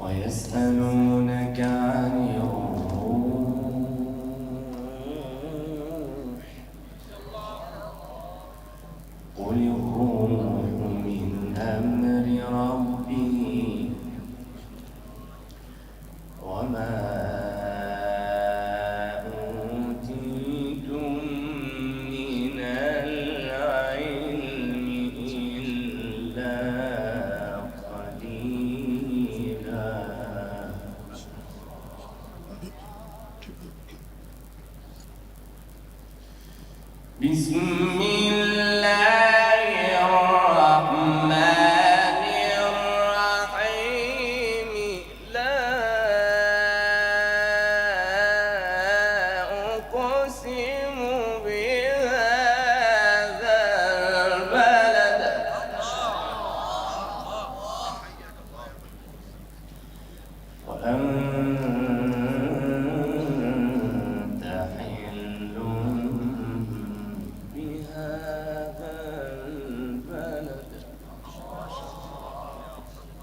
ويسألونك عن الروح قل الروح من أمر ربي وما أوتيتم من العلم إلا قليلا. بسم الله الرحمن الرحيم. لا أقسم بهذا البلد وأنت حل بهذا البلد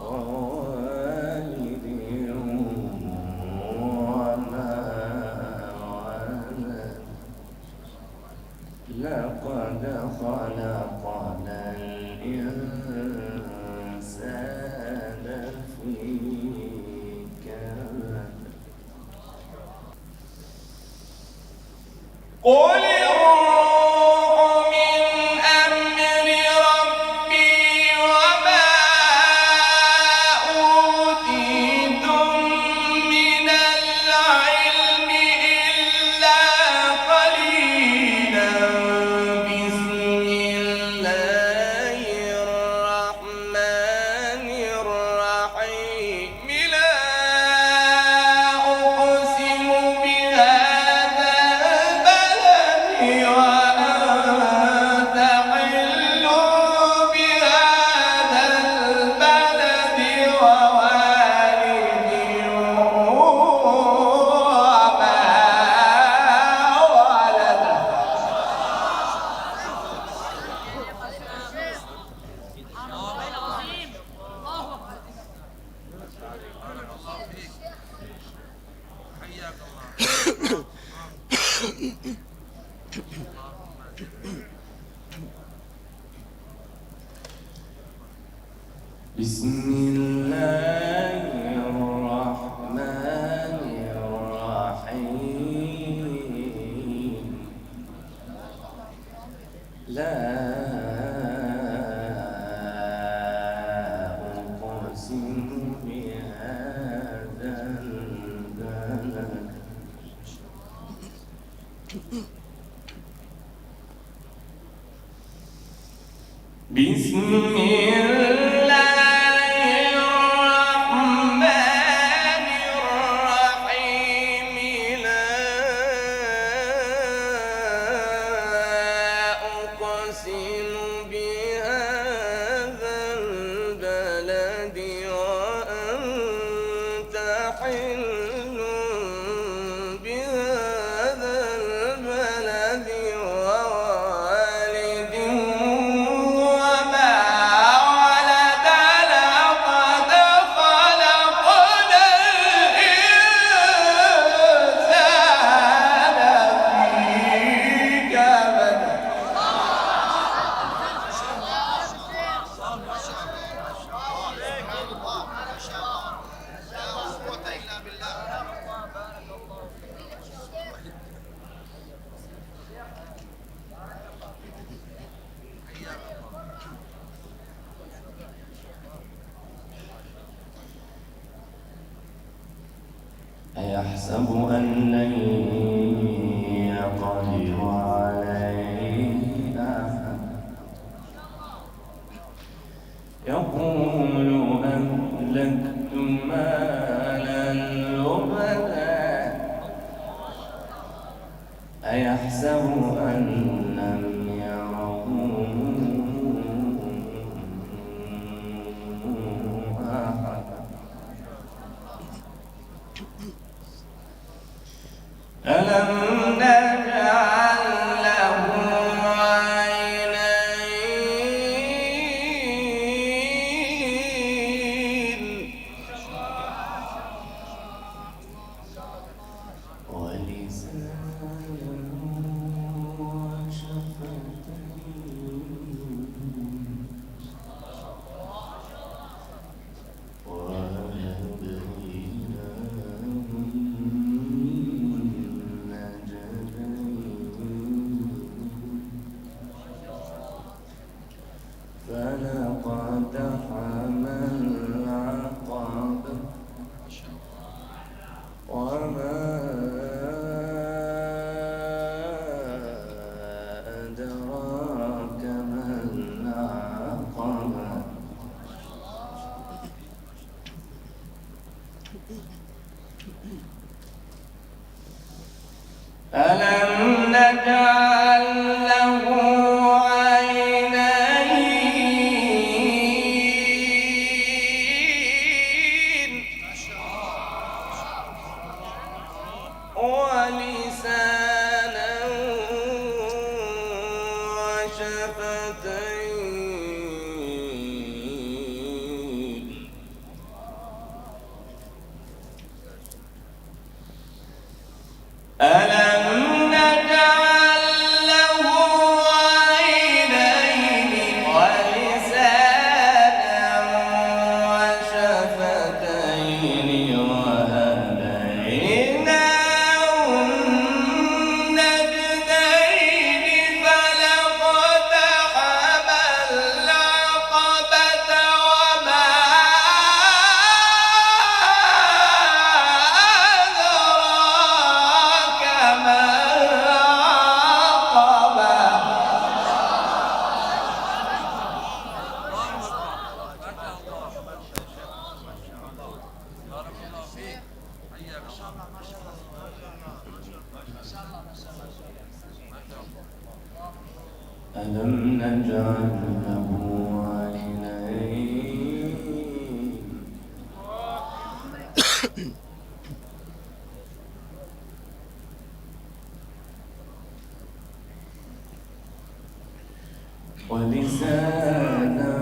ووالد وما ولد لقد خلقنا الإنسان في كبد. قل الروح من أمر ربي وما أوتيتم من العلم إلا قليلا. بسم الله الرحمن الرحيم. لا أقسم بهذا البلد وأنت حل بهذا البلد ووالد وما ولد بسم الله الرحمن الرحيم. لا أقسم بهذا البلد بسم الله الرحمن الرحيم. لا أقسم بهذا البلد وأنت حل بهذا البلد ووالد وما أيحسب أن لن يقدر عليه أحد يقول أهلكت مالا لبدا أيحسب أن لم يره أحد ألم نجعل له عينين ولسانا وشفتين فلقتحم العقبة وما أدراك ما العقبة ألم نجعل له عينين ولسانا وشفتين ألم نجعل له عينين ولسانا وشفتين وهديناه النجدين فلاقتحم العقبة وما أدراك ما ألم نجعل له عينين ولسانا